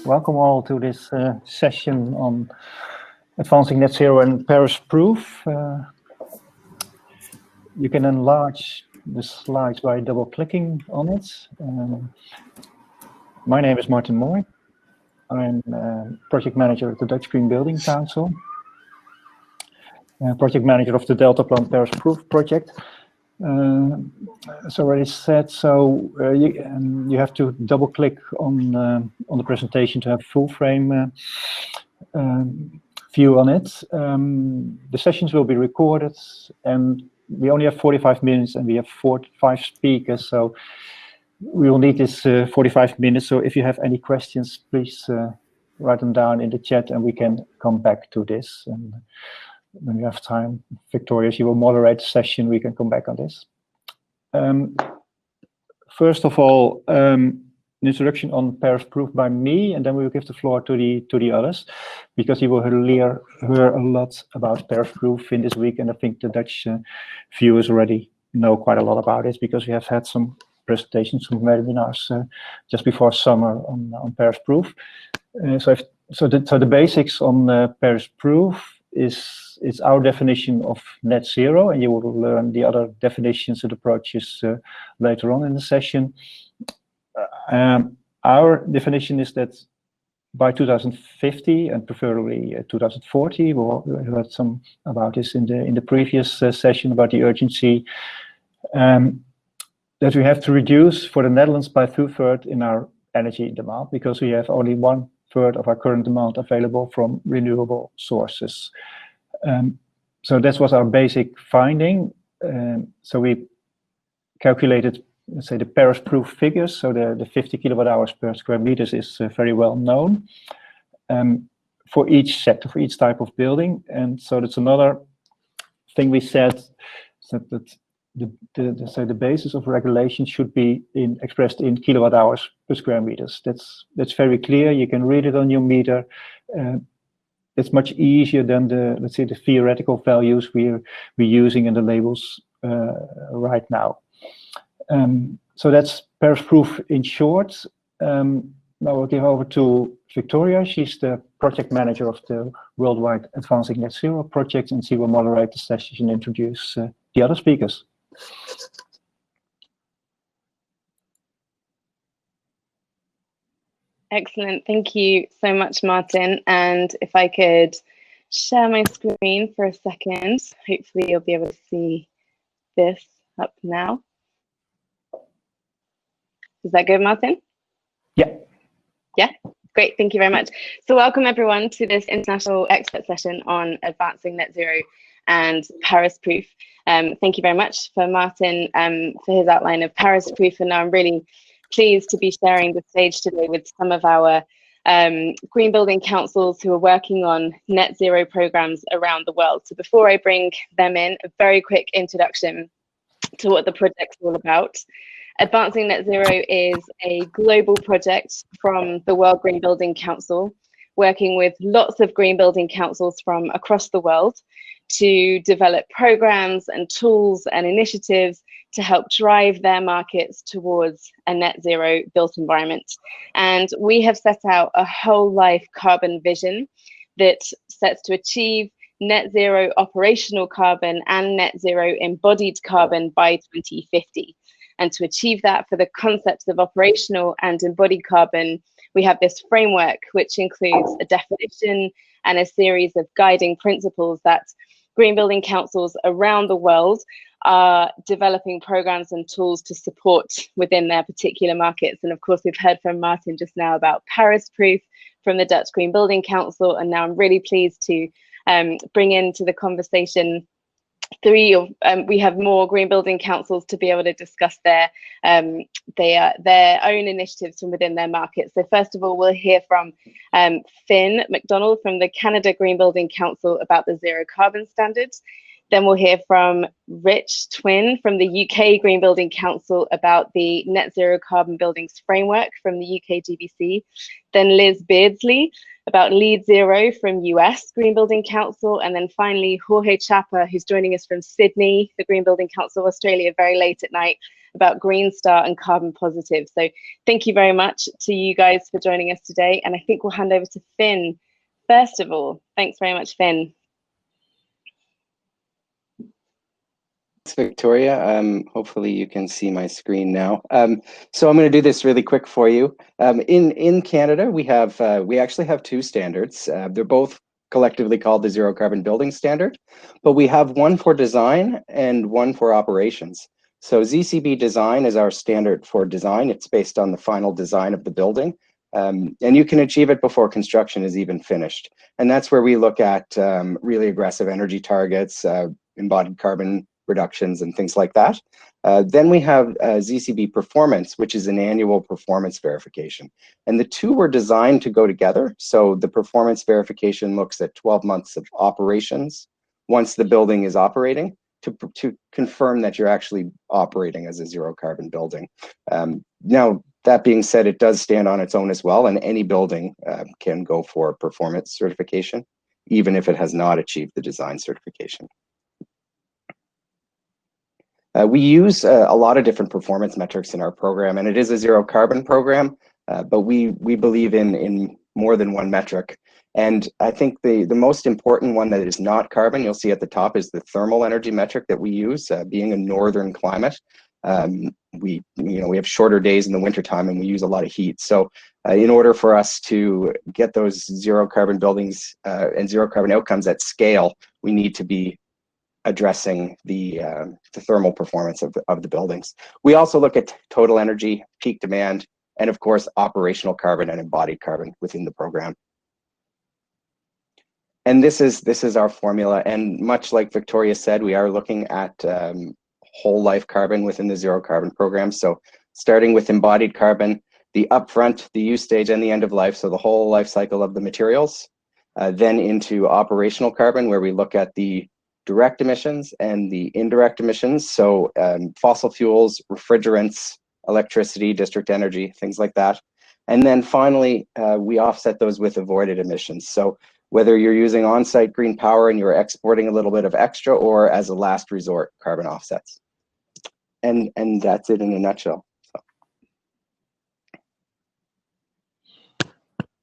Welcome all to this session on advancing net zero and Paris proof. You can enlarge the slides by double-clicking on it. My name is Martin Mooi. I'm project manager at the Dutch Green Building Council, project manager of the Delta Plan Paris Proof project. It's already said, so you have to double-click on the presentation to have full frame view on it. The sessions will be recorded, and we only have 45 minutes, and we have 5 speakers, so we will need this 45 minutes. So if you have any questions, please write them down in the chat, and we can come back to this. And when we have time, Victoria, she will moderate the session. We can come back on this. First of all, an introduction on Paris Proof by me, and then we will give the floor to the others, because you will hear a lot about Paris Proof in this week, and I think the Dutch viewers already know quite a lot about it, because we have had some presentations, some webinars just before summer on Paris Proof. So the basics on Paris Proof is our definition of net zero, and you will learn the other definitions and approaches later on in the session. Our definition is that by 2050 and preferably 2040, we heard some about this in the previous session about the urgency, that we have to reduce for the Netherlands by 2/3 in our energy demand, because we have only 1/3 of our current demand available from renewable sources. So that was our basic finding. So we calculated, let's say, the Paris proof figures. So the 50 kilowatt-hours per square meters is very well known for each sector, for each type of building. And so that's another thing we said, that the basis of regulation should be expressed in kilowatt-hours per square meters. That's very clear. You can read it on your meter. It's much easier than let's say, the theoretical values we're using in the labels right now. So that's Paris Proof in short. Now I'll give over to Victoria. She's the project manager of the Worldwide Advancing Net Zero project, and she will moderate the session and introduce the other speakers. Excellent. Thank you so much, Martin. And if I could share my screen for a second, hopefully you'll be able to see this up now. Is that good, Martin? Yeah. Yeah, great. Thank you very much. So welcome everyone to this international expert session on advancing net zero and Paris Proof. Thank you very much for Martin for his outline of Paris Proof, and I'm really pleased to be sharing the stage today with some of our green building councils who are working on net zero programs around the world. So before I bring them in, a very quick introduction to what the project's all about. Advancing Net Zero is a global project from the World Green Building Council, working with lots of green building councils from across the world to develop programs and tools and initiatives to help drive their markets towards a net zero built environment. And we have set out a whole life carbon vision that sets to achieve net zero operational carbon and net zero embodied carbon by 2050. And to achieve that, for the concepts of operational and embodied carbon, we have this framework, which includes a definition and a series of guiding principles that green building councils around the world are developing programs and tools to support within their particular markets. And of course, we've heard from Martin just now about Paris Proof from the Dutch Green Building Council. And now I'm really pleased to bring into the conversation we have more green building councils to be able to discuss their own initiatives from within their markets. So first of all, we'll hear from Finn McDonald from the Canada Green Building Council about the zero carbon standards. Then we'll hear from Rich Twin from the UK Green Building Council about the Net Zero Carbon Buildings Framework from the UK GBC. Then Liz Beardsley about Lead Zero from US Green Building Council. And then finally, Jorge Chapa, who's joining us from Sydney, the Green Building Council of Australia, very late at night, about Green Star and Carbon Positive. So thank you very much to you guys for joining us today. And I think we'll hand over to Finn. First of all, thanks very much, Finn. Thanks, Victoria. Hopefully you can see my screen now. So I'm going to do this really quick for you. In Canada, we actually have two standards. They're both collectively called the Zero Carbon Building Standard, but we have one for design and one for operations. So ZCB Design is our standard for design. It's based on the final design of the building. And you can achieve it before construction is even finished. And that's where we look at really aggressive energy targets, embodied carbon reductions and things like that. Then we have ZCB Performance, which is an annual performance verification. And the two were designed to go together. So the performance verification looks at 12 months of operations once the building is operating to confirm that you're actually operating as a zero carbon building. Now, that being said, it does stand on its own as well, and any building can go for performance certification, even if it has not achieved the design certification. We use a lot of different performance metrics in our program, and it is a zero carbon program, but we believe in more than one metric. And I think the most important one that is not carbon, you'll see at the top, is the thermal energy metric that we use. Being a northern climate, we have shorter days in the wintertime and we use a lot of heat. So in order for us to get those zero carbon buildings and zero carbon outcomes at scale, we need to be addressing the thermal performance of the buildings. We also look at total energy, peak demand, and of course, operational carbon and embodied carbon within the program. And this is our formula. And much like Victoria said, we are looking at whole life carbon within the zero carbon program. So starting with embodied carbon, the upfront, the use stage, and the end of life, so the whole life cycle of the materials, then into operational carbon, where we look at the direct emissions and the indirect emissions. So fossil fuels, refrigerants, electricity, district energy, things like that. And then finally, we offset those with avoided emissions. So whether you're using on-site green power and you're exporting a little bit of extra, or as a last resort, carbon offsets. And that's it in a nutshell. So.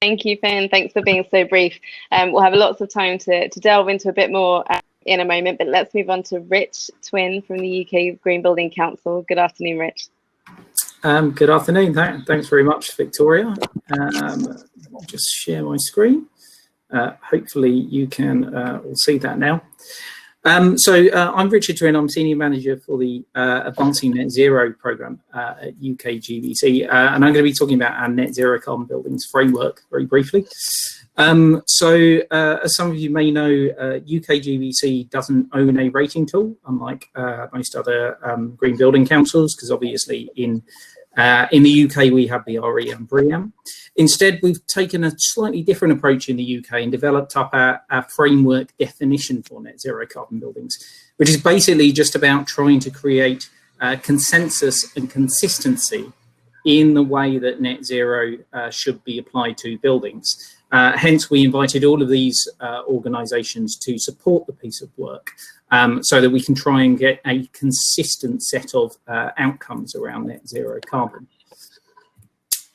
Thank you, Finn. Thanks for being so brief. We'll have lots of time to delve into a bit more in a moment, but let's move on to Rich Twin from the UK Green Building Council. Good afternoon, Rich. Good afternoon. Thanks very much, Victoria. I'll just share my screen. Hopefully you can all see that now. So I'm Richard Twin. I'm Senior Manager for the Advancing Net Zero programme at UK GBC, and I'm going to be talking about our Net Zero Carbon Buildings Framework very briefly. So as some of you may know, UK GBC doesn't own a rating tool, unlike most other green building councils, because obviously in the UK we have the RE and BREEAM. Instead, we've taken a slightly different approach in the UK and developed up our framework definition for net zero carbon buildings, which is basically just about trying to create consensus and consistency in the way that net zero should be applied to buildings. Hence, we invited all of these organisations to support the piece of work so that we can try and get a consistent set of outcomes around net zero carbon.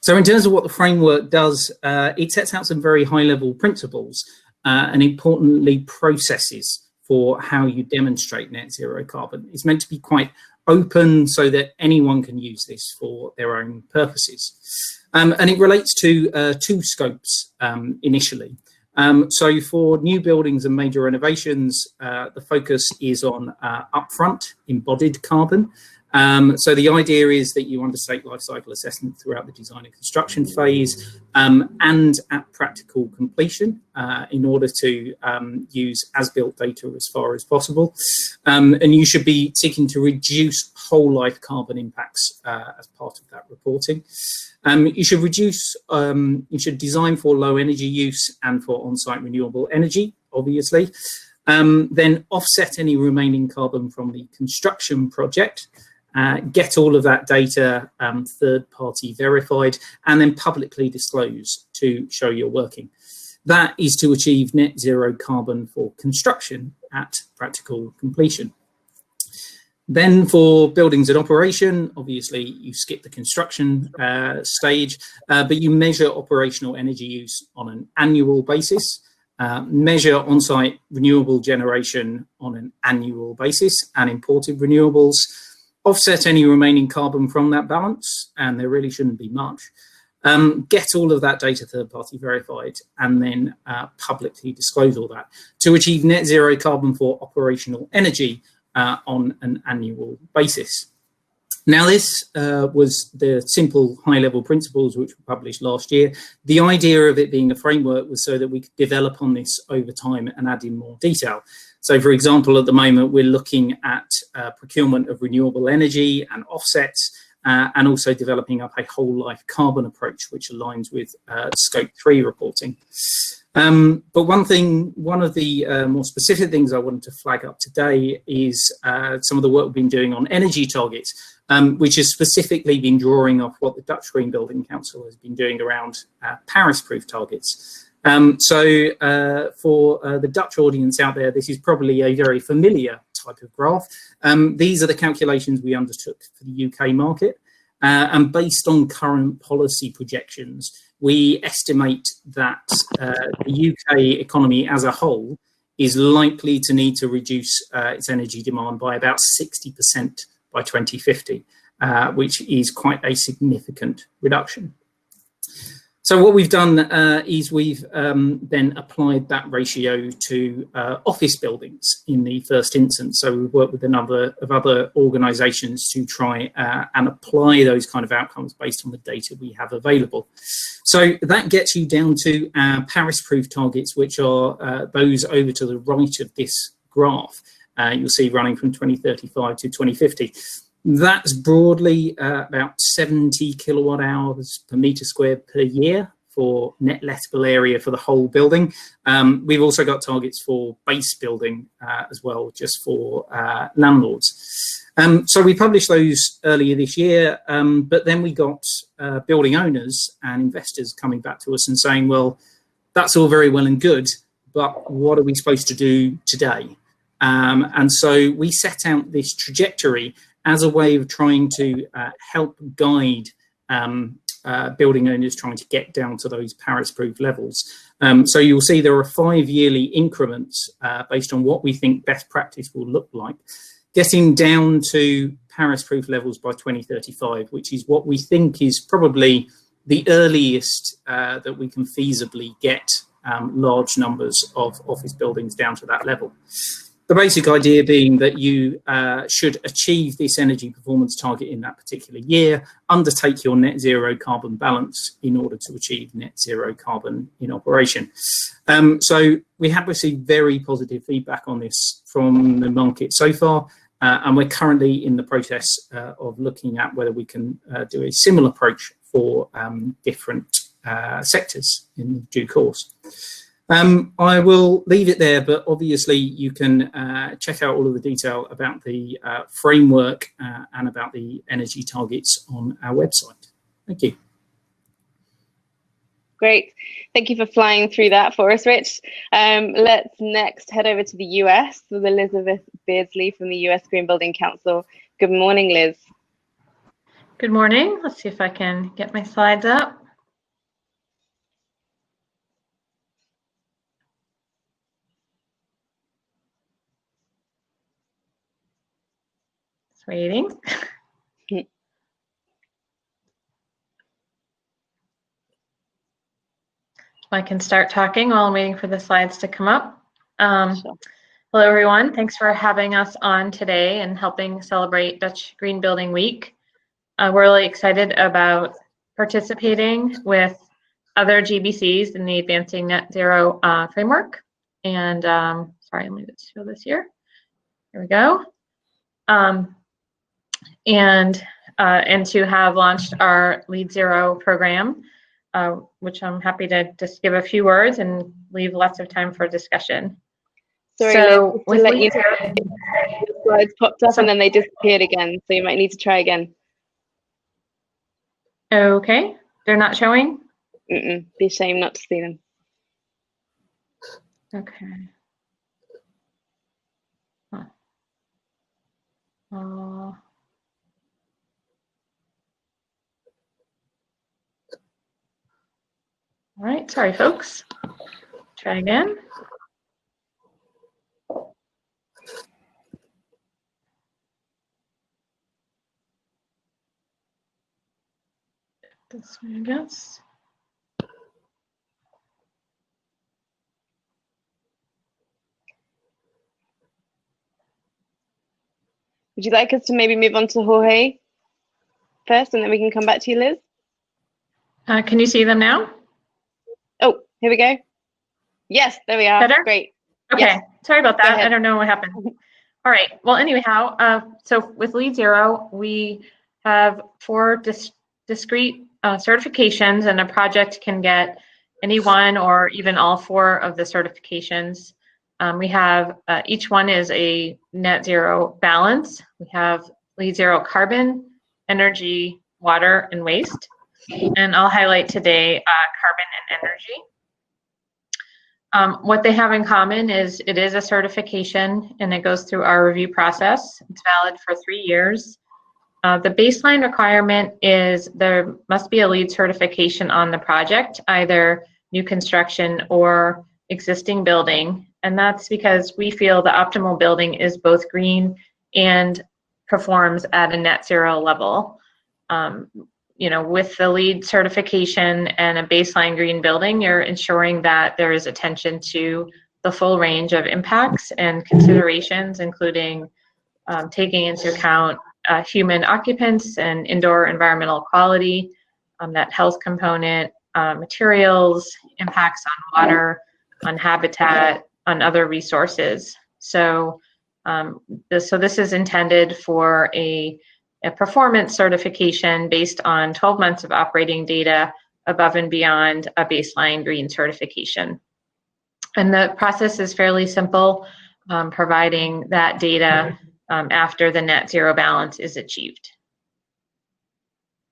So in terms of what the framework does, it sets out some very high-level principles and importantly processes for how you demonstrate net zero carbon. It's meant to be quite open so that anyone can use this for their own purposes. And it relates to two scopes initially. So for new buildings and major renovations, the focus is on upfront embodied carbon. So the idea is that you undertake life cycle assessment throughout the design and construction phase and at practical completion in order to use as-built data as far as possible. And you should be seeking to reduce whole life carbon impacts as part of that reporting. You should design for low energy use and for on-site renewable energy, obviously. then offset any remaining carbon from the construction project, get all of that data third-party verified, and then publicly disclose to show you're working. That is to achieve net zero carbon for construction at practical completion. Then for buildings in operation, obviously you skip the construction stage, but you measure operational energy use on an annual basis, measure on-site renewable generation on an annual basis and imported renewables, offset any remaining carbon from that balance, and there really shouldn't be much. Get all of that data third-party verified, and then publicly disclose all that to achieve net zero carbon for operational energy on an annual basis. Now, this was the simple high-level principles which were published last year. The idea of it being a framework was so that we could develop on this over time and add in more detail. So, for example, at the moment, we're looking at procurement of renewable energy and offsets, and also developing up a whole life carbon approach, which aligns with Scope 3 reporting. But one of the more specific things I wanted to flag up today is some of the work we've been doing on energy targets, which has specifically been drawing off what the Dutch Green Building Council has been doing around Paris-proof targets. So for the Dutch audience out there, this is probably a very familiar type of graph. These are the calculations we undertook for the UK market. And based on current policy projections, we estimate that the UK economy as a whole is likely to need to reduce its energy demand by about 60% by 2050, which is quite a significant reduction. So what we've done is we've then applied that ratio to office buildings in the first instance. So we've worked with a number of other organisations to try and apply those kind of outcomes based on the data we have available. So that gets you down to our Paris-proof targets, which are those over to the right of this graph. You'll see running from 2035 to 2050. That's broadly about 70 kilowatt hours per metre squared per year for net lettable area for the whole building. We've also got targets for base building as well, just for landlords. So we published those earlier this year, but then we got building owners and investors coming back to us and saying, well, that's all very well and good, but what are we supposed to do today? And so we set out this trajectory as a way of trying to help guide building owners trying to get down to those Paris-proof levels. So you'll see there are 5 yearly increments based on what we think best practice will look like, getting down to Paris-proof levels by 2035, which is what we think is probably the earliest that we can feasibly get large numbers of office buildings down to that level. The basic idea being that you should achieve this energy performance target in that particular year, undertake your net zero carbon balance in order to achieve net zero carbon in operation. So we have received very positive feedback on this from the market so far, and we're currently in the process of looking at whether we can do a similar approach for different sectors in due course. I will leave it there, but obviously you can check out all of the detail about the framework and about the energy targets on our website. Thank you. Great. Thank you for flying through that for us, Rich. Let's next head over to the US with Elizabeth Beardsley from the US Green Building Council. Good morning, Liz. Good morning. Let's see if I can get my slides up. Waiting. I can start talking while I'm waiting for the slides to come up. Sure. Hello, everyone. Thanks for having us on today and helping celebrate Dutch Green Building Week. We're really excited about participating with other GBCs in the Advancing Net Zero framework. And sorry, let me just show this here. Here we go. And to have launched our Lead Zero program, which I'm happy to just give a few words and leave lots of time for discussion. Sorry, So Liz, with to let you LEED know, Zero, the slides popped up and then they disappeared again, so you might need to try again. okay, they're not showing? Be a shame not to see them. Okay. Huh. All right, sorry folks. Try again. This way, I guess. Would you like us to maybe move on to Jorge first and then we can come back to you, Liz? Can you see them now? Oh, here we go. Yes, there we are. Better? Great. Okay, Yes. sorry about Go that. ahead. I don't know what happened. All right, well, anyhow, so with LEED Zero, we have 4 discrete certifications, and a project can get any one or even all 4 of the certifications. We have, each one is a net zero balance. We have LEED Zero carbon, energy, water, and waste. And I'll highlight today carbon and energy. What they have in common is it is a certification and it goes through our review process. It's valid for 3 years. The baseline requirement is there must be a LEED certification on the project, either new construction or existing building. And that's because we feel the optimal building is both green and performs at a net zero level. You know, with the LEED certification and a baseline green building, you're ensuring that there is attention to the full range of impacts and considerations, including taking into account human occupants and indoor environmental quality, that health component, materials, impacts on water, on habitat, on other resources. So, this is intended for a performance certification based on 12 months of operating data above and beyond a baseline green certification. And the process is fairly simple, providing that data after the net zero balance is achieved.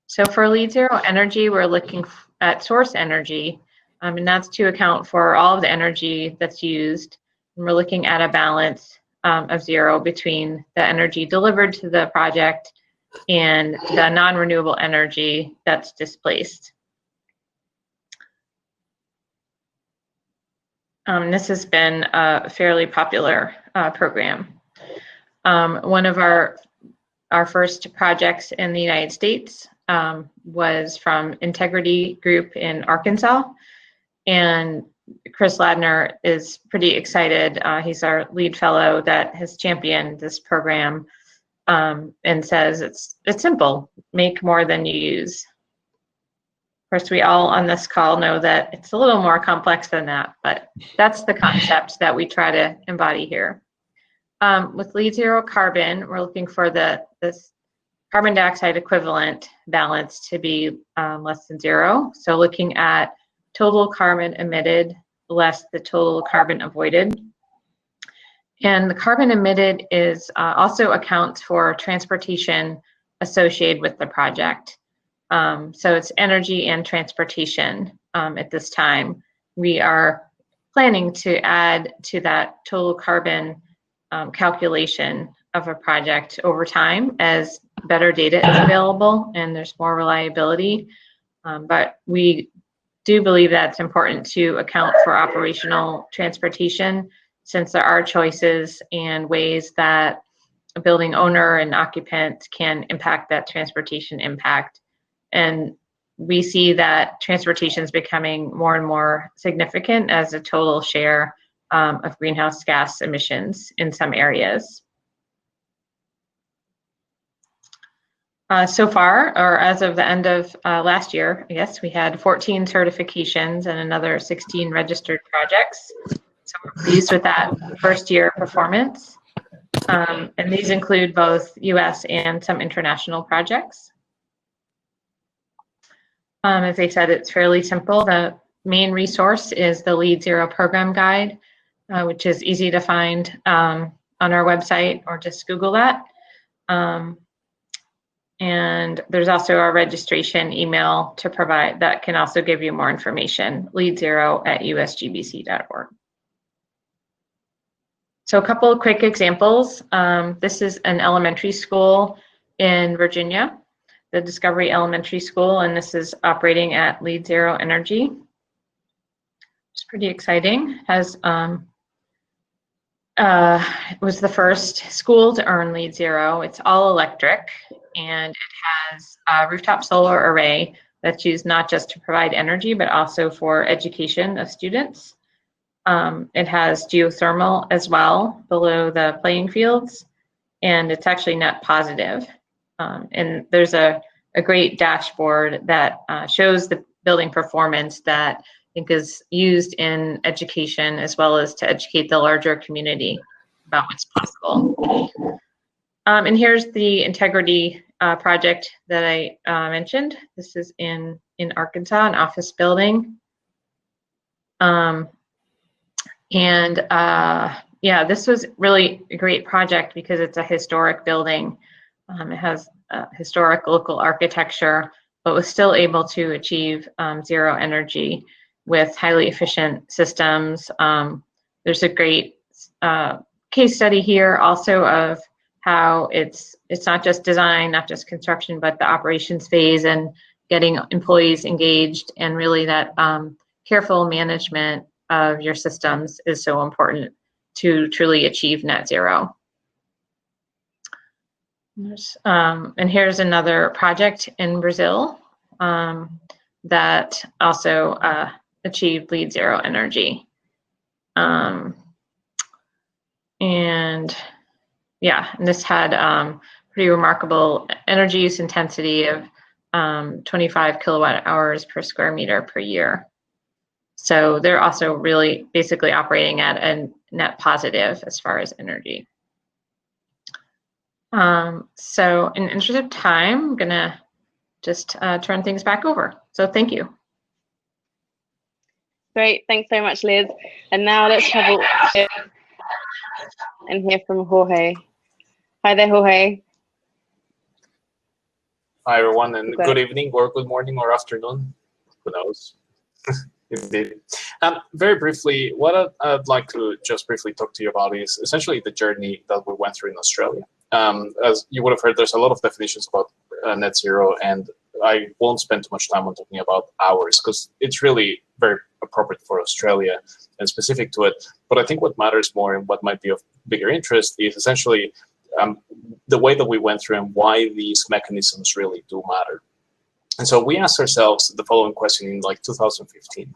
So for LEED Zero Energy, we're looking at source energy, and that's to account for all of the energy that's used. And we're looking at a balance of zero between the energy delivered to the project and the non-renewable energy that's displaced. This has been a fairly popular program. One of our first projects in the United States was from Integrity Group in Arkansas, and Chris Ladner is pretty excited. He's our lead fellow that has championed this program. And says it's simple, make more than you use. Of course, we all on this call know that it's a little more complex than that, but that's the concept that we try to embody here. With LEED Zero carbon, we're looking for this carbon dioxide equivalent balance to be less than zero. So looking at total carbon emitted less the total carbon avoided. And the carbon emitted is also accounts for transportation associated with the project. So it's energy and transportation at this time. We are planning to add to that total carbon calculation of a project over time as better data is available and there's more reliability. But we do believe that it's important to account for operational transportation, since there are choices and ways that a building owner and occupant can impact that transportation impact. And we see that transportation is becoming more and more significant as a total share of greenhouse gas emissions in some areas. So far, or as of the end of last year, I guess, we had 14 certifications and another 16 registered projects. So we're pleased with that first year performance. And these include both US and some international projects. As I said, it's fairly simple. The main resource is the LEED Zero program guide. which is easy to find on our website, or just Google that. And there's also our registration email to provide that can also give you more information, lead0@usgbc.org. So a couple of quick examples. This is an elementary school in Virginia, the Discovery Elementary School, and this is operating at LEED Zero Energy. It's pretty exciting. It was the first school to earn LEED Zero. It's all electric, and it has a rooftop solar array that's used not just to provide energy, but also for education of students. It has geothermal as well below the playing fields, and it's actually net positive. And there's a great dashboard that shows the building performance that I think is used in education, as well as to educate the larger community about what's possible. And here's the integrity project that I mentioned. This is in Arkansas, an office building. Yeah, this was really a great project because it's a historic building. It has historic local architecture, but was still able to achieve zero energy with highly efficient systems. There's a great case study here also of how it's not just design, not just construction, but the operations phase and getting employees engaged, and really that careful management of your systems is so important to truly achieve net zero. And here's another project in Brazil that also achieved LEED Zero Energy. And yeah, and this had pretty remarkable energy use intensity of 25 kilowatt hours per square meter per year. So they're also really basically operating at a net positive as far as energy. So in the interest of time, I'm gonna just turn things back over. So thank you. Great, thanks so much, Liz. And now let's travel and hear from Jorge. Hi there, Jorge. Hi, everyone, and good evening, or good morning, or afternoon. Who knows? Indeed. Very briefly, what I'd like to just briefly talk to you about is essentially the journey that we went through in Australia. As you would have heard, there's a lot of definitions about net zero, and I won't spend too much time on talking about ours because it's really very appropriate for Australia and specific to it. But I think what matters more and what might be of bigger interest is essentially the way that we went through and why these mechanisms really do matter. And so we asked ourselves the following question in like 2015.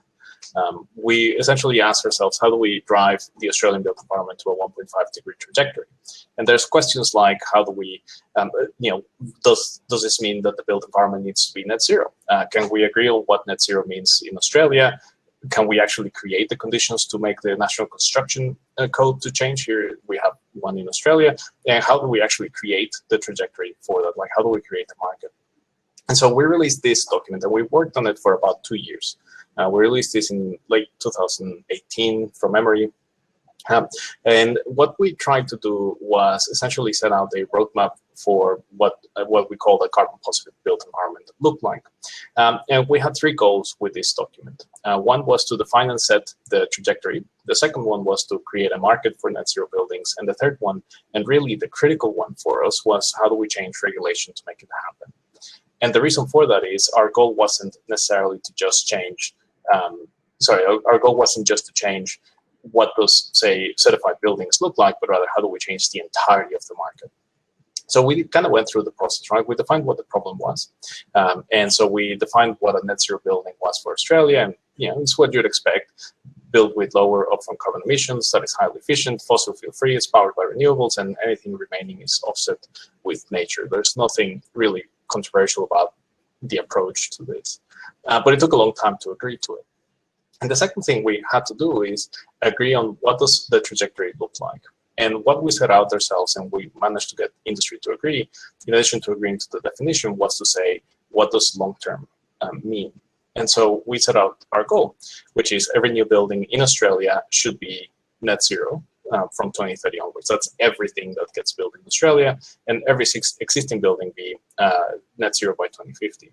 We essentially asked ourselves, how do we drive the Australian built environment to a 1.5-degree trajectory? And there's questions like, how do we, does this mean that the built environment needs to be net zero? Can we agree on what net zero means in Australia? Can we actually create the conditions to make the National Construction Code to change? Here we have one in Australia. And how do we actually create the trajectory for that? Like, how do we create the market? And so we released this document, and we worked on it for about 2 years. We released this in late 2018 from memory. And what we tried to do was essentially set out a roadmap for what we call the carbon positive built environment looked like. And we had 3 goals with this document. One was to define and set the trajectory. The second one was to create a market for net zero buildings. And the third one, and really the critical one for us, was how do we change regulation to make it happen? And the reason for that is our goal wasn't necessarily to just change, our goal wasn't just to change what those, say, certified buildings look like, but rather how do we change the entirety of the market? So we kind of went through the process, right? We defined what the problem was. And so we defined what a net zero building was for Australia. And, it's what you'd expect. Built with lower upfront carbon emissions, that is highly efficient, fossil fuel free, it's powered by renewables, and anything remaining is offset with nature. There's nothing really controversial about the approach to this. But it took a long time to agree to it. And the second thing we had to do is agree on what does the trajectory look like. And what we set out ourselves, and we managed to get industry to agree, in addition to agreeing to the definition, was to say, what does long-term mean? And so we set out our goal, which is every new building in Australia should be net zero from 2030 onwards. That's everything that gets built in Australia, and every existing building be net zero by 2050.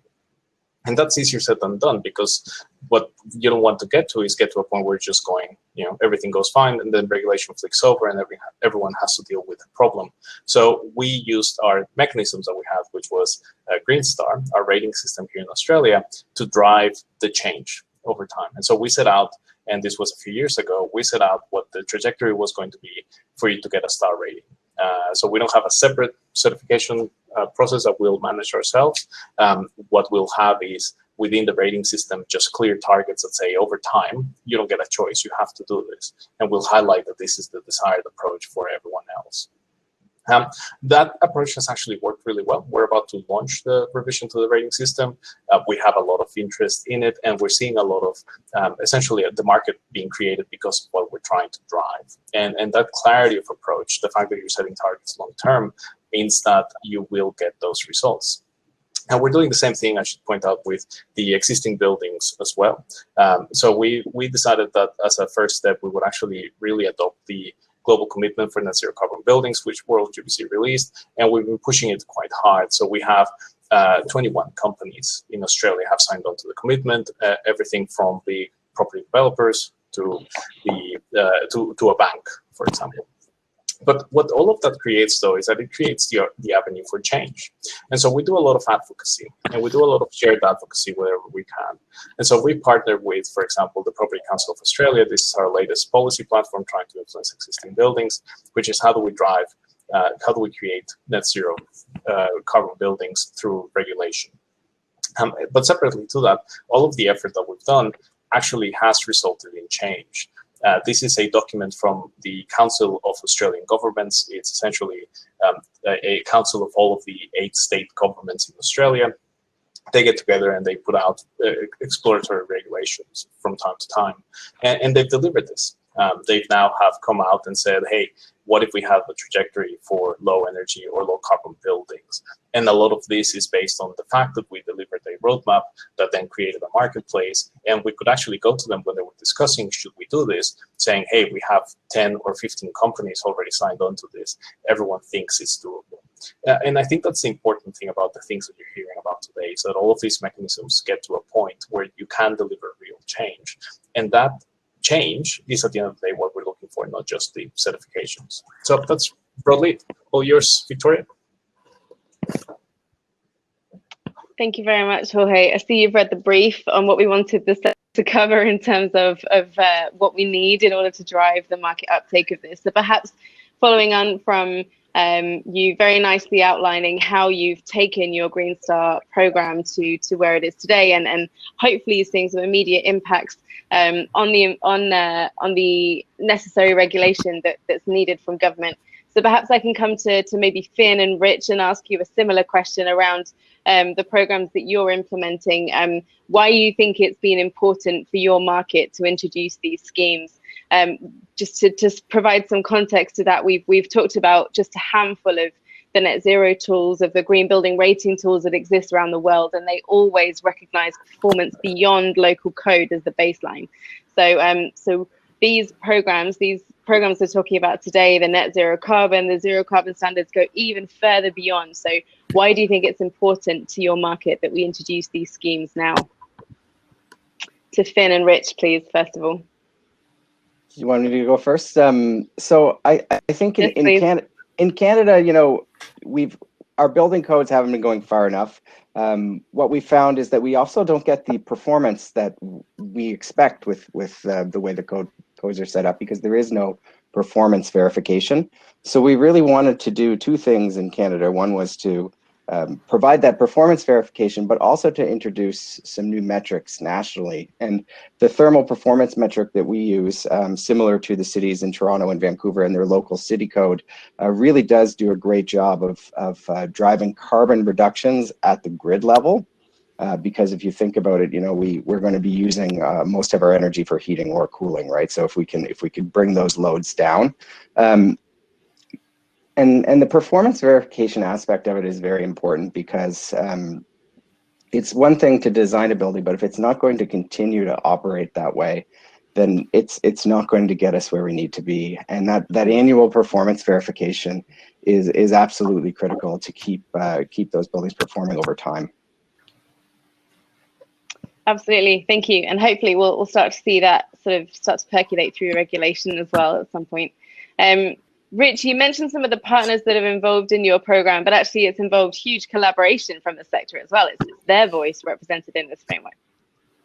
And that's easier said than done, because what you don't want to get to is get to a point where it's just going, everything goes fine, and then regulation flicks over and everyone has to deal with the problem. So we used our mechanisms that we have, which was Green Star, our rating system here in Australia, to drive the change over time. And so we set out, and this was a few years ago, we set out what the trajectory was going to be for you to get a star rating. So we don't have a separate certification process that we'll manage ourselves. What we'll have is, within the rating system, just clear targets that say, over time, you don't get a choice, you have to do this. And we'll highlight that this is the desired approach for everyone else. That approach has actually worked really well. We're about to launch the revision to the rating system. We have a lot of interest in it, and we're seeing a lot of, essentially, the market being created because of what we're trying to drive. And that clarity of approach, the fact that you're setting targets long term, means that you will get those results. And we're doing the same thing, I should point out, with the existing buildings as well. So we decided that as a first step, we would actually really adopt the global commitment for net zero carbon buildings, which World GBC released, and we've been pushing it quite hard. So we have 21 companies in Australia have signed on to the commitment, everything from the property developers to a bank, for example. But what all of that creates, though, is that it creates the avenue for change. And so we do a lot of advocacy, and we do a lot of shared advocacy wherever we can. And so we partner with, for example, the Property Council of Australia. This is our latest policy platform trying to influence existing buildings, which is how do we create net zero carbon buildings through regulation. But separately to that, all of the effort that we've done actually has resulted in change. This is a document from the Council of Australian Governments. It's essentially a council of all of the 8 state governments in Australia. They get together and they put out exploratory regulations from time to time. And they've delivered this. They now have come out and said, hey, what if we have a trajectory for low energy or low carbon buildings? And a lot of this is based on the fact that we delivered a roadmap that then created a marketplace. And we could actually go to them when they were discussing, should we do this, saying, hey, we have 10 or 15 companies already signed on to this. Everyone thinks it's doable. And I think that's the important thing about the things that you're hearing about today, is that all of these mechanisms get to a point where you can deliver real change. And that change is, at the end of the day, what we're looking for, not just the certifications. So that's broadly it. All yours, Victoria. Thank you very much, Jorge. I see you've read the brief on what we wanted to cover in terms of what we need in order to drive the market uptake of this. So perhaps following on from you very nicely outlining how you've taken your Green Star program to where it is today, and hopefully seeing some immediate impacts on the necessary regulation that's needed from government. So perhaps I can come to maybe Finn and Rich and ask you a similar question around the programs that you're implementing, why you think it's been important for your market to introduce these schemes. Just to provide some context to that, we've talked about just a handful of the net zero tools, of the green building rating tools that exist around the world, and they always recognize performance beyond local code as the baseline. So these programs we're talking about today, the net zero carbon, the zero carbon standards, go even further beyond. So why do you think it's important to your market that we introduce these schemes now? To Finn and Rich, please, first of all. You want me to go first? So I think in Canada, you know, our building codes haven't been going far enough. What we found is that we also don't get the performance that we expect with the way the codes are set up, because there is no performance verification. So we really wanted to do 2 things in Canada. One was to provide that performance verification, but also to introduce some new metrics nationally. And the thermal performance metric that we use, similar to the cities in Toronto and Vancouver and their local city code, really does do a great job of driving carbon reductions at the grid level. Because if you think about it, you know, we're going to be using most of our energy for heating or cooling, right? So if we can bring those loads down, and the performance verification aspect of it is very important, because it's one thing to design a building, but if it's not going to continue to operate that way, then it's not going to get us where we need to be. And that annual performance verification is absolutely critical to keep those buildings performing over time. Absolutely, thank you. And hopefully we'll start to see that sort of start to percolate through regulation as well at some point. Rich, you mentioned some of the partners that have involved in your program, but actually it's involved huge collaboration from the sector as well. It's their voice represented in this framework.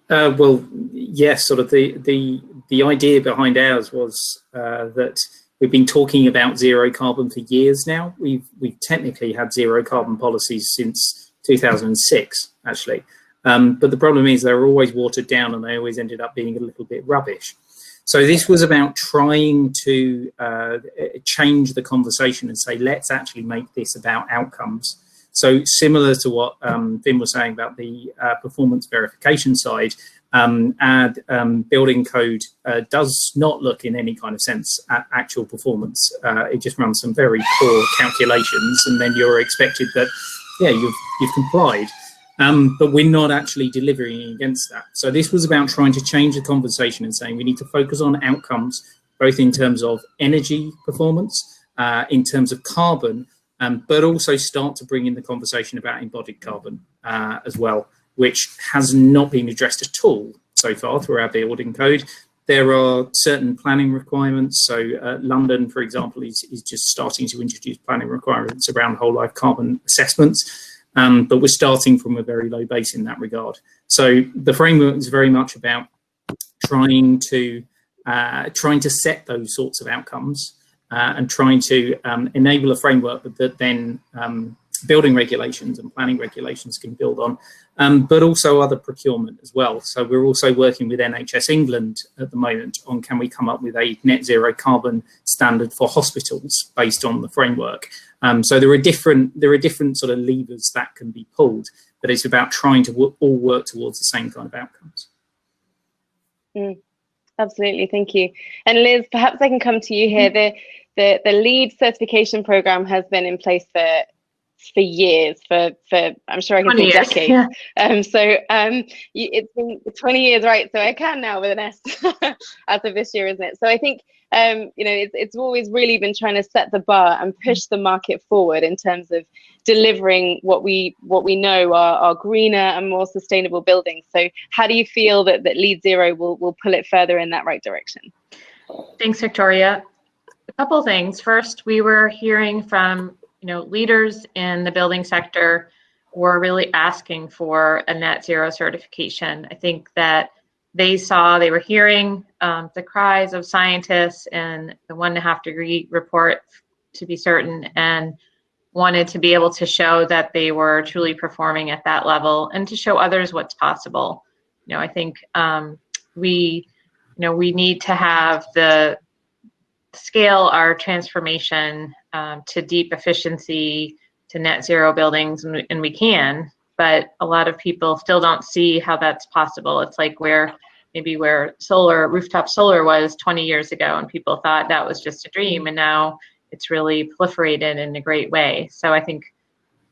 Well, yes, sort of the idea behind ours was that we've been talking about zero carbon for years now. We've technically had zero carbon policies since 2006, actually. But the problem is they were always watered down and they always ended up being a little bit rubbish. So this was about trying to change the conversation and say, let's actually make this about outcomes. So similar to what Vin was saying about the performance verification side, our building code does not look in any kind of sense at actual performance. It just runs some very poor calculations, and then you're expected that, yeah, you've complied. But we're not actually delivering against that. So this was about trying to change the conversation and saying we need to focus on outcomes, both in terms of energy performance, in terms of carbon, but also start to bring in the conversation about embodied carbon as well, which has not been addressed at all so far through our building code. There are certain planning requirements. So London, for example, is just starting to introduce planning requirements around whole life carbon assessments. But we're starting from a very low base in that regard. So the framework is very much about trying to set those sorts of outcomes and trying to enable a framework that then building regulations and planning regulations can build on, but also other procurement as well. So we're also working with NHS England at the moment on can we come up with a net zero carbon standard for hospitals based on the framework. So there are different sort of levers that can be pulled, but it's about trying to all work towards the same kind of outcomes. Absolutely, thank you. And Liz, perhaps I can come to you here. The LEED certification program has been in place for years, for I'm sure I can say decades. Yeah. It's been 20 years, right? So I can now with an S as of this year, isn't it? So I think it's always really been trying to set the bar and push the market forward in terms of delivering what we know are greener and more sustainable buildings. So how do you feel that LEED Zero will pull it further in that right direction? Thanks, Victoria. A couple of things. First, we were hearing from leaders in the building sector were really asking for a net zero certification. I think that they were hearing the cries of scientists and the 1.5 degree report, to be certain, and wanted to be able to show that they were truly performing at that level and to show others what's possible. I think we need to have the scale our transformation to deep efficiency, to net zero buildings, and we can, but a lot of people still don't see how that's possible. It's like where rooftop solar was 20 years ago, and people thought that was just a dream, and now it's really proliferated in a great way. So I think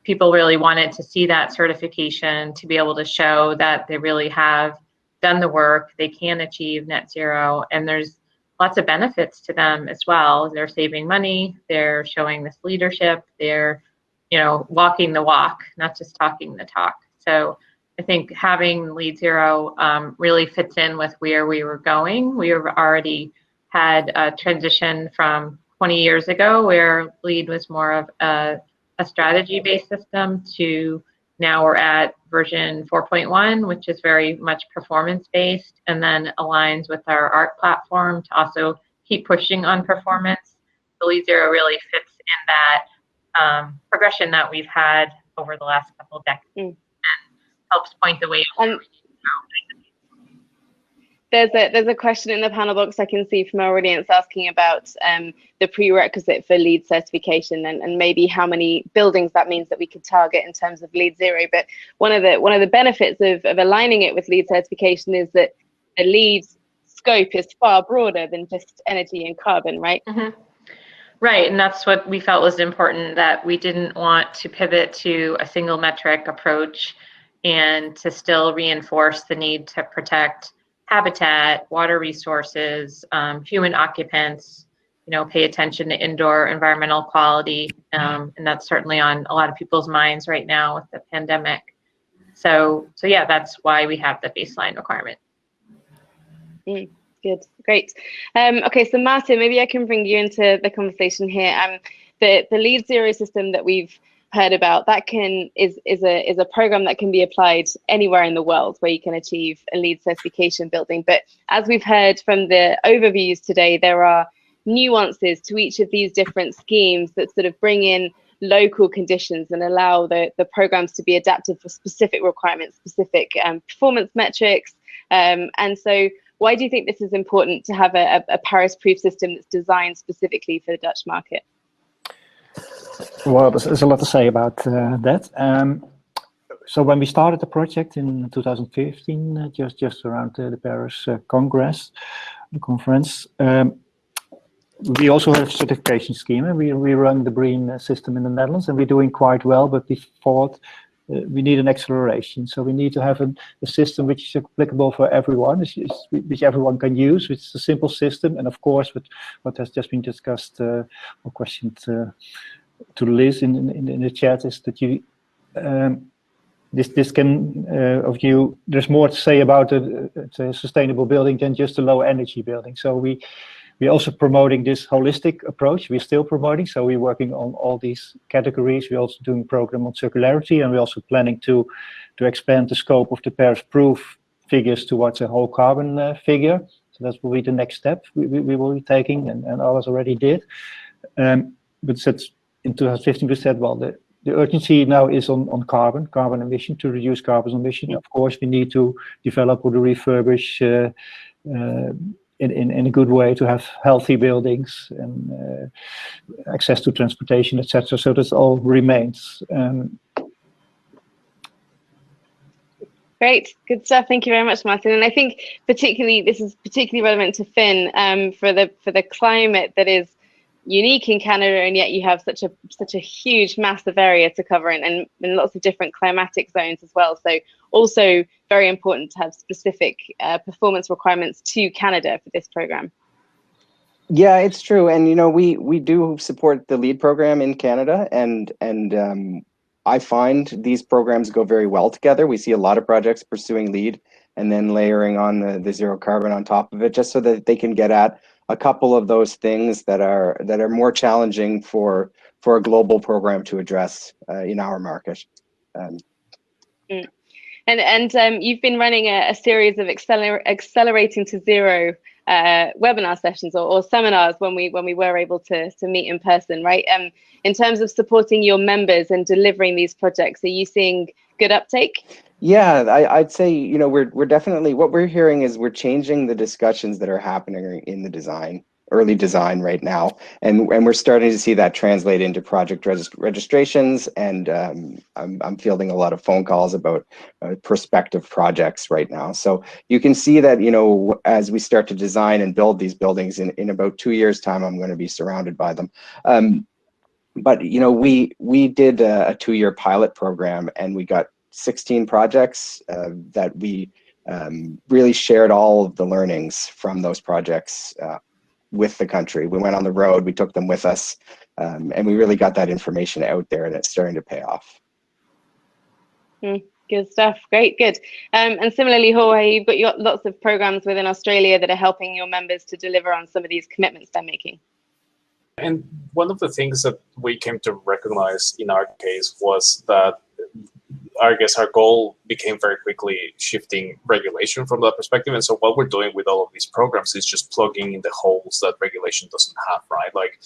people really wanted to see that certification to be able to show that they really have done the work, they can achieve net zero, and there's lots of benefits to them as well. They're saving money, they're showing this leadership, they're walking the walk, not just talking the talk. So I think having LEED Zero really fits in with where we were going. We have already had a transition from 20 years ago where LEED was more of a strategy-based system to now we're at version 4.1, which is very much performance-based and then aligns with our ARC platform to also keep pushing on performance. The LEED Zero really fits in that progression that we've had over the last couple of decades and helps point the way. There's a question in the panel box I can see from our audience asking about the prerequisite for LEED certification and maybe how many buildings that means that we could target in terms of LEED Zero. But one of the benefits of aligning it with LEED certification is that the LEED scope is far broader than just energy and carbon, right? Mm-hmm. Right, and that's what we felt was important, that we didn't want to pivot to a single metric approach and to still reinforce the need to protect habitat, water resources, human occupants, pay attention to indoor environmental quality. And that's certainly on a lot of people's minds right now with the pandemic. So yeah, that's why we have the baseline requirement. Good, great. Okay, so Martin, maybe I can bring you into the conversation here. The LEED Zero system that we've heard about, that is a program that can be applied anywhere in the world where you can achieve a LEED certification building. But as we've heard from the overviews today, there are nuances to each of these different schemes that sort of bring in local conditions and allow the programs to be adapted for specific requirements, specific performance metrics. And so why do you think this is important to have a Paris-proof system that's designed specifically for the Dutch market? Well, there's a lot to say about that. So when we started the project in 2015, just around the Paris conference, we also have a certification scheme, and we run the BREEAM system in the Netherlands, and we're doing quite well, but we thought we need an acceleration. So we need to have a system which is applicable for everyone, which everyone can use, which is a simple system. And of course, with what has just been discussed or questioned to Liz in the chat, is that you this can there's more to say about a sustainable building than just a low energy building. So we're also promoting this holistic approach. We're still promoting, so we're working on all these categories. We're also doing a program on circularity, and we're also planning to expand the scope of the Paris-proof figures towards a whole carbon figure. So that will be the next step we will be taking, and others already did. But since in 2015 we said, well, the urgency now is on carbon emission, to reduce carbon emission. Of course, we need to develop or to refurbish in a good way to have healthy buildings and access to transportation, etc. So this all remains. Great, good stuff. Thank you very much, Martin. And I think this is particularly relevant to Finn for the climate that is unique in Canada, and yet you have such a huge, massive area to cover and lots of different climatic zones as well. So also very important to have specific performance requirements to Canada for this program. Yeah, it's true. And we do support the LEED program in Canada, and I find these programs go very well together. We see a lot of projects pursuing LEED and then layering on the zero carbon on top of it, just so that they can get at a couple of those things that are more challenging for a global program to address in our market. And you've been running a series of accelerating to zero webinar sessions or seminars when we were able to meet in person, right? In terms of supporting your members and delivering these projects, are you seeing good uptake? Yeah, I'd say, we're definitely, what we're hearing is we're changing the discussions that are happening in the early design right now. And we're starting to see that translate into project registrations. And I'm fielding a lot of phone calls about prospective projects right now. So you can see that, as we start to design and build these buildings in about 2 years' time, I'm going to be surrounded by them. But, we did a 2-year pilot program, and we got 16 projects that we really shared all of the learnings from those projects with the country. We went on the road, we took them with us, and we really got that information out there, and it's starting to pay off. Good stuff. Great, good. And similarly, Jorge, you've got lots of programs within Australia that are helping your members to deliver on some of these commitments they're making. And one of the things that we came to recognize in our case was that I guess our goal became very quickly shifting regulation from that perspective. And so what we're doing with all of these programs is just plugging in the holes that regulation doesn't have, right? Like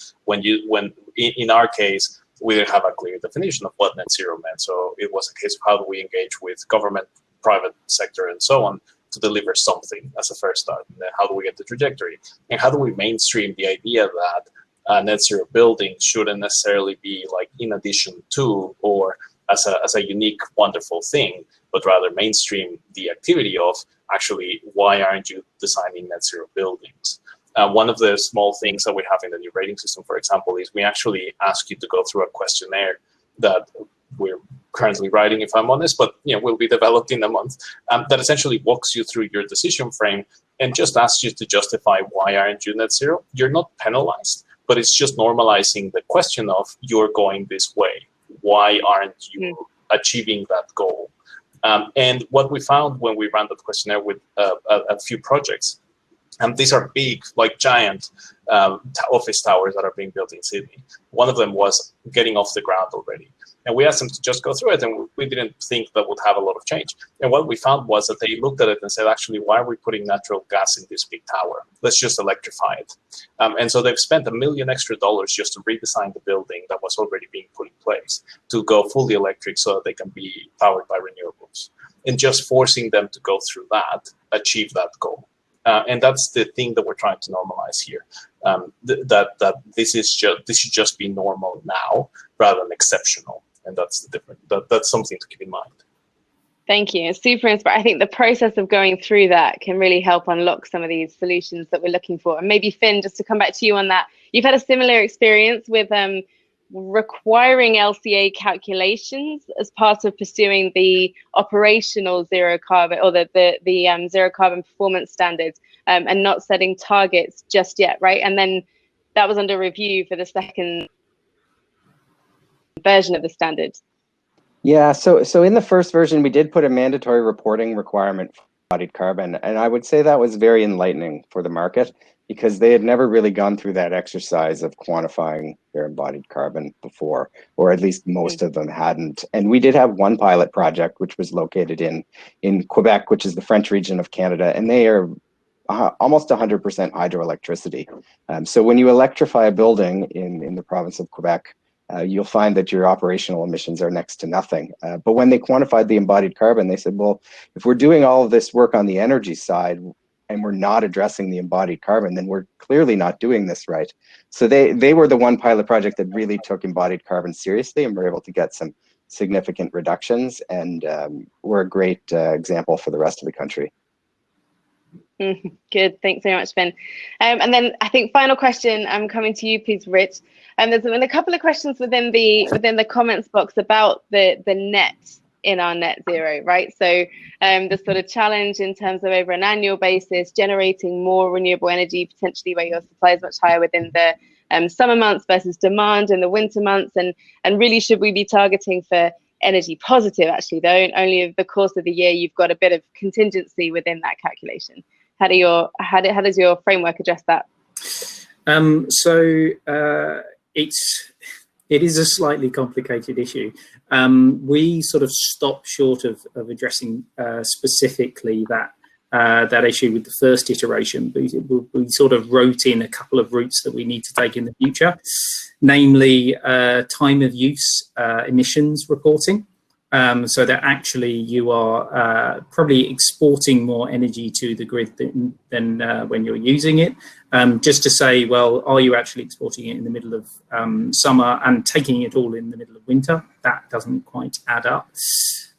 in our case, we didn't have a clear definition of what net zero meant. So it was a case of how do we engage with government, private sector, and so on to deliver something as a first start. And then how do we get the trajectory? And how do we mainstream the idea that net zero building shouldn't necessarily be like in addition to or as a unique, wonderful thing, but rather mainstream the activity of actually, why aren't you designing net zero buildings? One of the small things that we have in the new rating system, for example, is we actually ask you to go through a questionnaire that we're currently writing, if I'm honest, but will be developed in a month, that essentially walks you through your decision frame and just asks you to justify why aren't you net zero. You're not penalized, but it's just normalizing the question of you're going this way. Why aren't you achieving that goal? And what we found when we ran that questionnaire with a few projects, and these are big, like giant office towers that are being built in Sydney. One of them was getting off the ground already. And we asked them to just go through it, and we didn't think that would have a lot of change. And what we found was that they looked at it and said, actually, why are we putting natural gas in this big tower? Let's just electrify it. And so they've spent $1 million extra just to redesign the building that was already being put in place to go fully electric so that they can be powered by renewables. And just forcing them to go through that, achieve that goal. And that's the thing that we're trying to normalize here. That this should just be normal now rather than exceptional, and that's the difference. That's something to keep in mind. Thank you. It's super inspiring. I think the process of going through that can really help unlock some of these solutions that we're looking for. And maybe Finn, just to come back to you on that, you've had a similar experience with requiring LCA calculations as part of pursuing the operational zero carbon or the zero carbon performance standards, and not setting targets just yet, right? And then that was under review for the second version of the standard. Yeah, so in the first version, we did put a mandatory reporting requirement for embodied carbon, and I would say that was very enlightening for the market because they had never really gone through that exercise of quantifying their embodied carbon before, or at least most of them hadn't. And we did have one pilot project, which was located in Quebec, which is the French region of Canada, and they are almost 100% hydroelectricity. So when you electrify a building in the province of Quebec, you'll find that your operational emissions are next to nothing. But when they quantified the embodied carbon, they said, well, if we're doing all of this work on the energy side and we're not addressing the embodied carbon, then we're clearly not doing this right. So they were the one pilot project that really took embodied carbon seriously and were able to get some significant reductions, and were a great example for the rest of the country. Good, thanks very much, Finn. And then I think final question, I'm coming to you, please, Rich. And there's been a couple of questions within the comments box about the net in our net zero, right? So the sort of challenge in terms of over an annual basis, generating more renewable energy, potentially where your supply is much higher within the summer months versus demand in the winter months, and really should we be targeting for energy positive? Actually, though, only over the course of the year you've got a bit of contingency within that calculation. How does your framework address that? It is a slightly complicated issue. We sort of stopped short of addressing specifically that issue with the first iteration. We sort of wrote in a couple of routes that we need to take in the future, namely time of use emissions reporting. So that actually you are probably exporting more energy to the grid than when you're using it. Just to say, well, are you actually exporting it in the middle of summer and taking it all in the middle of winter? That doesn't quite add up.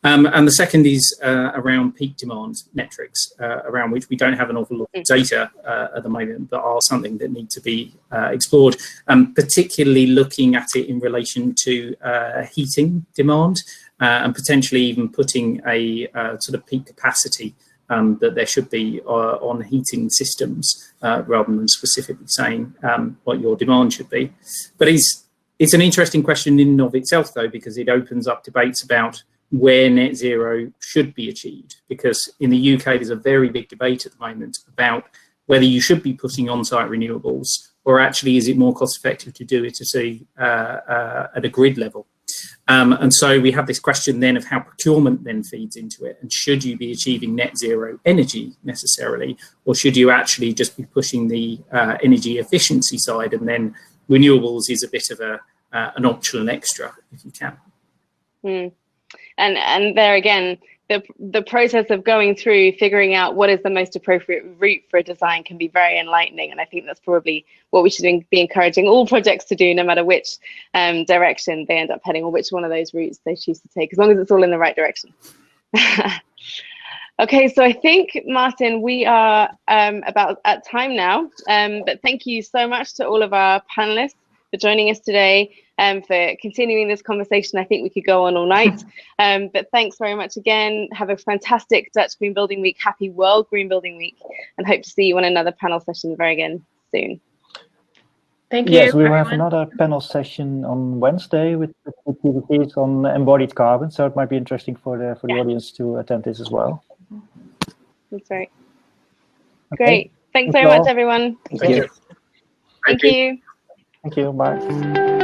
And the second is around peak demand metrics, around which we don't have an awful lot of data at the moment, but are something that need to be explored, particularly looking at it in relation to heating demand, and potentially even putting a sort of peak capacity that there should be on heating systems, rather than specifically saying what your demand should be. But it's an interesting question in and of itself, though, because it opens up debates about where net zero should be achieved. Because in the UK, there's a very big debate at the moment about whether you should be putting on-site renewables, or actually is it more cost effective to do it at a grid level. And so we have this question then of how procurement then feeds into it. And should you be achieving net zero energy necessarily, or should you actually just be pushing the energy efficiency side, and then renewables is a bit of an optional extra if you can. And there again, the process of going through figuring out what is the most appropriate route for a design can be very enlightening, and I think that's probably what we should be encouraging all projects to do, no matter which direction they end up heading or which one of those routes they choose to take, as long as it's all in the right direction. Okay, so I think, Martin, we are about at time now, but thank you so much to all of our panelists for joining us today, for continuing this conversation. I think we could go on all night, but thanks very much again. Have a fantastic Dutch Green Building Week. Happy World Green Building Week, and hope to see you on another panel session very again soon. Thank you. Yes, we will have everyone. another panel session on Wednesday with PVCs on embodied carbon, so it might be interesting for the audience to attend this as well. That's right. Okay. Great. Thanks Thank very you all. much, everyone. Thank you. Thank you. Thank you. Bye.